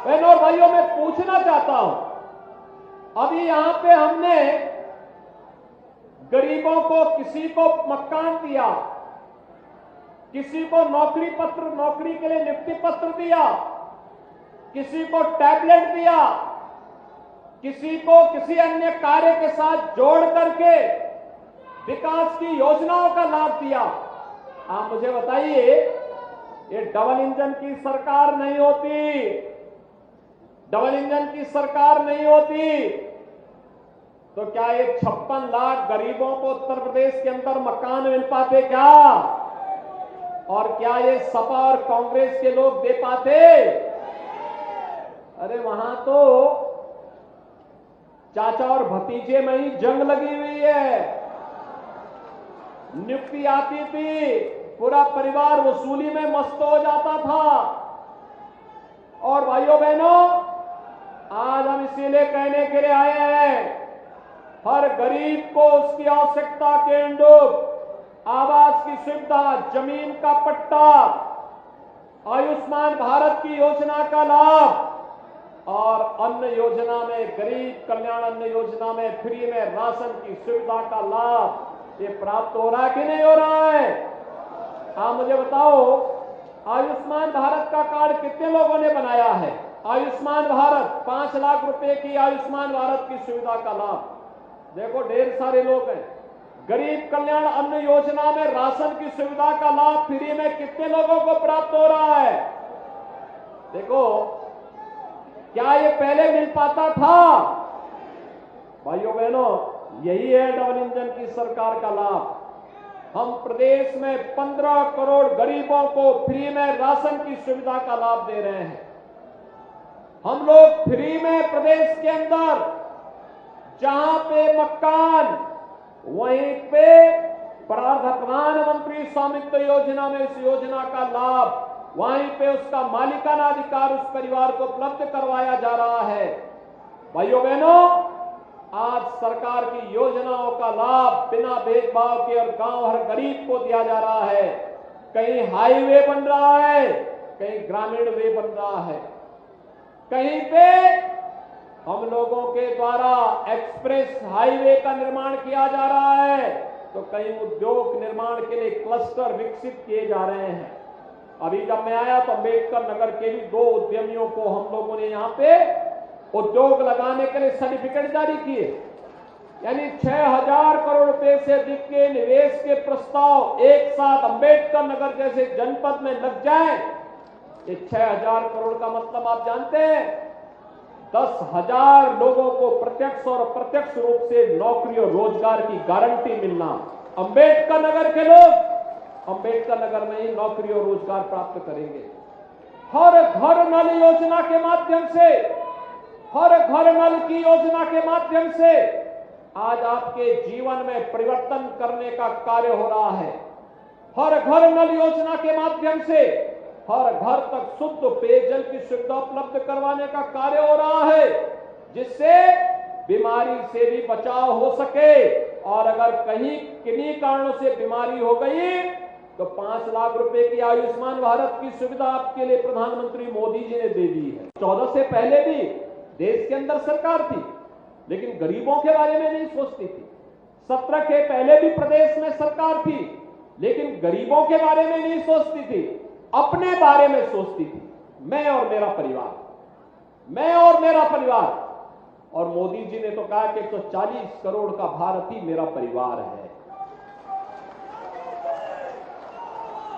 बहनों और भाइयों, मैं पूछना चाहता हूं, अभी यहां पे हमने गरीबों को, किसी को मकान दिया, किसी को नौकरी पत्र, नौकरी के लिए नियुक्ति पत्र दिया, किसी को टैबलेट दिया, किसी को किसी अन्य कार्य के साथ जोड़ करके विकास की योजनाओं का लाभ दिया। आप मुझे बताइए, ये डबल इंजन की सरकार नहीं होती, डबल इंजन की सरकार नहीं होती तो क्या ये 56 लाख गरीबों को उत्तर प्रदेश के अंदर मकान मिल पाते क्या? और क्या ये सपा और कांग्रेस के लोग दे पाते? अरे वहां तो चाचा और भतीजे में ही जंग लगी हुई है। नियुक्ति आती थी, पूरा परिवार वसूली में मस्त हो जाता था। और भाइयों बहनों, आज हम इसीलिए कहने के लिए आए हैं, हर गरीब को उसकी आवश्यकता के अनुरूप आवास की सुविधा, जमीन का पट्टा, आयुष्मान भारत की योजना का लाभ और अन्न योजना में, गरीब कल्याण अन्न योजना में फ्री में राशन की सुविधा का लाभ ये प्राप्त हो रहा है कि नहीं हो रहा है? आप मुझे बताओ, आयुष्मान भारत का कार्ड कितने लोगों ने बनाया है? आयुष्मान भारत, 5 लाख रुपए की आयुष्मान भारत की सुविधा का लाभ देखो ढेर सारे लोग हैं। गरीब कल्याण अन्न योजना में राशन की सुविधा का लाभ फ्री में कितने लोगों को प्राप्त हो रहा है? देखो, क्या ये पहले मिल पाता था? भाइयों बहनों, यही है डबल इंजन की सरकार का लाभ। हम प्रदेश में 15 करोड़ गरीबों को फ्री में राशन की सुविधा का लाभ दे रहे हैं। हम लोग फ्री में प्रदेश के अंदर जहां पे मकान, वहीं पे प्रधानमंत्री स्वामित्व योजना में इस योजना का लाभ, वहीं पे उसका मालिकाना अधिकार उस परिवार को उपलब्ध करवाया जा रहा है। भाइयों बहनों, आज सरकार की योजनाओं का लाभ बिना भेदभाव के और गांव हर गरीब को दिया जा रहा है। कहीं हाईवे बन रहा है, कहीं ग्रामीण वे बन रहा है, कहीं पे हम लोगों के द्वारा एक्सप्रेस हाईवे का निर्माण किया जा रहा है, तो कहीं उद्योग निर्माण के लिए क्लस्टर विकसित किए जा रहे हैं। अभी जब मैं आया तो अंबेडकर नगर के भी 2 उद्यमियों को हम लोगों ने यहां पे उद्योग लगाने के लिए सर्टिफिकेट जारी किए। यानी 6000 करोड़ रुपए से अधिक के निवेश के प्रस्ताव एक साथ अंबेडकर नगर जैसे जनपद में लग जाए। ये 6000 करोड़ का मतलब आप जानते हैं, 10,000 लोगों को प्रत्यक्ष और अप्रत्यक्ष रूप से नौकरी और रोजगार की गारंटी मिलना। अंबेडकर नगर के लोग अंबेडकर नगर में ही नौकरी और रोजगार प्राप्त करेंगे। हर घर नल योजना के माध्यम से, हर घर नल की योजना के माध्यम से आज आपके जीवन में परिवर्तन करने का कार्य हो रहा है। हर घर नल योजना के माध्यम से हर घर तक शुद्ध पेयजल की सुविधा उपलब्ध करवाने का कार्य हो रहा है, जिससे बीमारी से भी बचाव हो सके। और अगर कहीं किन्हीं कारणों से बीमारी हो गई तो 5 लाख रुपए की आयुष्मान भारत की सुविधा आपके लिए प्रधानमंत्री मोदी जी ने दे दी है। 14 से पहले भी देश के अंदर सरकार थी, लेकिन गरीबों के बारे में नहीं सोचती थी। 17 के पहले भी प्रदेश में सरकार थी, लेकिन गरीबों के बारे में नहीं सोचती थी, अपने बारे में सोचती थी। मैं और मेरा परिवार, मैं और मेरा परिवार। और मोदी जी ने तो कहा कि 140 करोड़ का भारत ही मेरा परिवार है।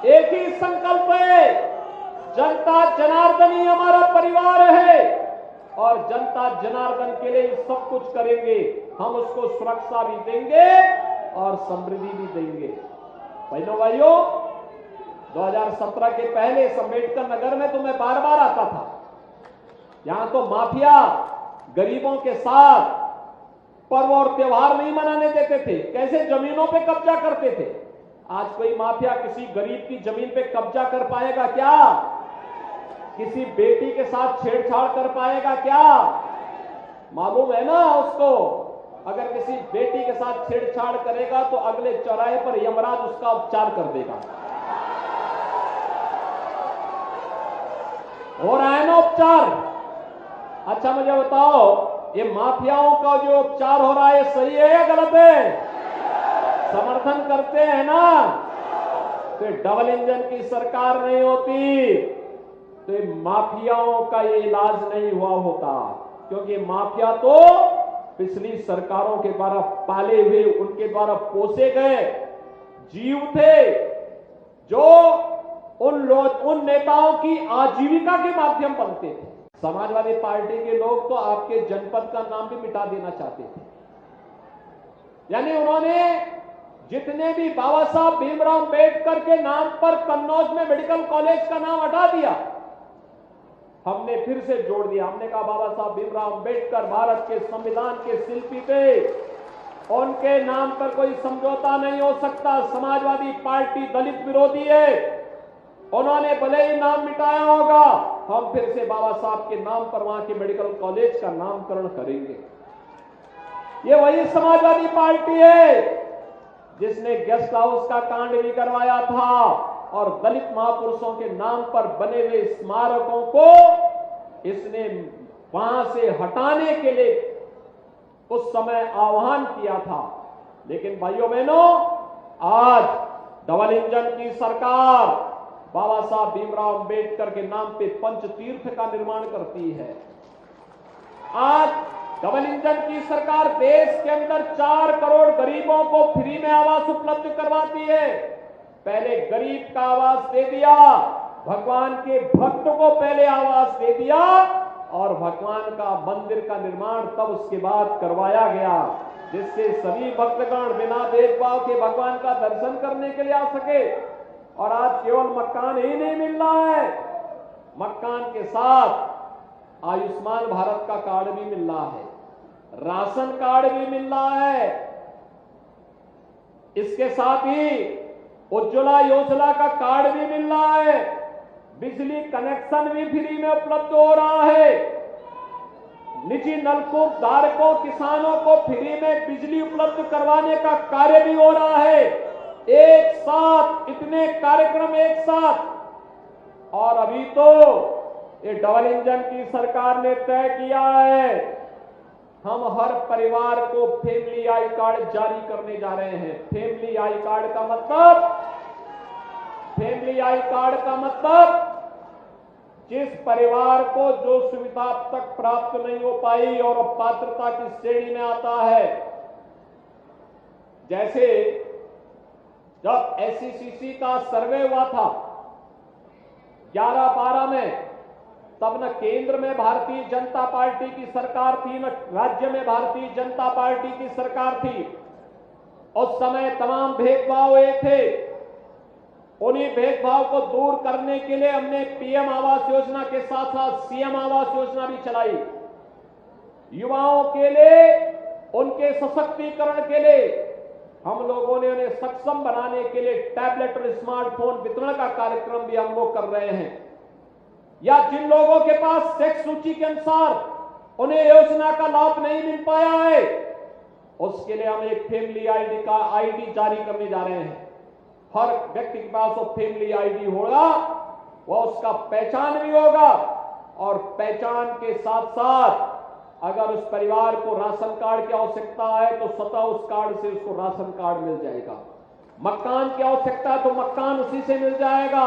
एक ही संकल्प है, जनता जनार्दन ही हमारा परिवार है और जनता जनार्दन के लिए सब कुछ करेंगे। हम उसको सुरक्षा भी देंगे और समृद्धि भी देंगे। भाइयों, 2017 के पहले अंबेडकर नगर में तो मैं बार बार आता था। यहां तो माफिया गरीबों के साथ पर्व और त्योहार नहीं मनाने देते थे, कैसे जमीनों पे कब्जा करते थे। आज कोई माफिया किसी गरीब की जमीन पे कब्जा कर पाएगा क्या? किसी बेटी के साथ छेड़छाड़ कर पाएगा क्या? मालूम है ना उसको, अगर किसी बेटी के साथ छेड़छाड़ करेगा तो अगले चौराहे पर यमराज उसका उपचार कर देगा। हो रहा है ना उपचार? अच्छा मुझे बताओ, ये माफियाओं का जो उपचार हो रहा है सही है या गलत है? समर्थन करते हैं ना? तो डबल इंजन की सरकार नहीं होती तो ये माफियाओं का ये इलाज नहीं हुआ होता, क्योंकि माफिया तो पिछली सरकारों के द्वारा पाले हुए, उनके द्वारा पोसे गए जीव थे, जो उन नेताओं की आजीविका के माध्यम बनते थे। समाजवादी पार्टी के लोग तो आपके जनपद का नाम भी मिटा देना चाहते थे। यानी उन्होंने जितने भी बाबा साहब भीमराव अंबेडकर के नाम पर कन्नौज में मेडिकल कॉलेज का नाम हटा दिया, हमने फिर से जोड़ दिया। हमने कहा बाबा साहब भीमराव अंबेडकर भारत के संविधान के शिल्पी थे, उनके नाम पर कोई समझौता नहीं हो सकता। समाजवादी पार्टी दलित विरोधी है, उन्होंने भले ही नाम मिटाया होगा, हम फिर से बाबा साहब के नाम पर वहां के मेडिकल कॉलेज का नामकरण करेंगे। ये वही समाजवादी पार्टी है जिसने गेस्ट हाउस का कांड भी करवाया था और दलित महापुरुषों के नाम पर बने हुए स्मारकों को इसने वहां से हटाने के लिए उस समय आह्वान किया था। लेकिन भाइयों बहनों, आज डबल इंजन की सरकार बाबा साहब भीमराव अंबेडकर के नाम पे पंचतीर्थ का निर्माण करती है। आज डबल इंजन की सरकार देश के अंदर 4 करोड़ गरीबों को फ्री में आवास उपलब्ध करवाती है। पहले गरीब का आवास दे दिया, भगवान के भक्त को पहले आवास दे दिया और भगवान का मंदिर का निर्माण तब उसके बाद करवाया गया, जिससे सभी भक्तगण बिना भेदभाव के भगवान का दर्शन करने के लिए आ सके। और आज केवल मकान ही नहीं मिल रहा है, मकान के साथ आयुष्मान भारत का कार्ड भी मिल रहा है, राशन कार्ड भी मिल रहा है, इसके साथ ही उज्ज्वला योजना का कार्ड भी मिल रहा है, बिजली कनेक्शन भी फ्री में उपलब्ध हो रहा है, निजी नलकूप धारकों किसानों को फ्री में बिजली उपलब्ध करवाने का कार्य भी हो रहा है। एक साथ इतने कार्यक्रम एक साथ। और अभी तो ये डबल इंजन की सरकार ने तय किया है, हम हर परिवार को फैमिली आई कार्ड जारी करने जा रहे हैं। फैमिली आई कार्ड का मतलब जिस परिवार को जो सुविधा अब तक प्राप्त नहीं हो पाई और पात्रता की श्रेणी में आता है, जैसे जब एससीसीसी का सर्वे हुआ था 11-12 में, तब न केंद्र में भारतीय जनता पार्टी की सरकार थी, न राज्य में भारतीय जनता पार्टी की सरकार थी। उस समय तमाम भेदभाव हुए थे। उन्हीं भेदभाव को दूर करने के लिए हमने पीएम आवास योजना के साथ साथ सीएम आवास योजना भी चलाई। युवाओं के लिए, उनके सशक्तिकरण के लिए हम लोगों ने उन्हें सक्षम बनाने के लिए टैबलेट और स्मार्टफोन वितरण का कार्यक्रम भी हम लोग कर रहे हैं। या जिन लोगों के पास सेक्स सूची के अनुसार उन्हें योजना का लाभ नहीं मिल पाया है, उसके लिए हम एक फैमिली आईडी जारी करने जा रहे हैं। हर व्यक्ति के पास वो फैमिली आईडी होगा, वह उसका पहचान भी होगा, और पहचान के साथ साथ अगर उस परिवार को राशन कार्ड की आवश्यकता है तो स्वतः उस कार्ड से उसको राशन कार्ड मिल जाएगा। मकान की आवश्यकता है तो मकान उसी से मिल जाएगा।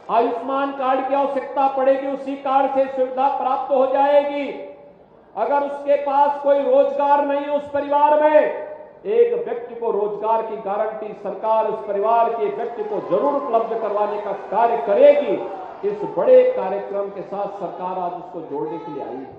आयुष्मान कार्ड की आवश्यकता पड़ेगी, उसी कार्ड से सुविधा प्राप्त हो जाएगी। अगर उसके पास कोई रोजगार नहीं उस परिवार में, एक व्यक्ति को रोजगार की गारंटी सरकार उस परिवार के व्यक्ति को जरूर उपलब्ध करवाने का कार्य करेगी। इस बड़े कार्यक्रम के साथ सरकार आज उसको जोड़ने के लिए आई है।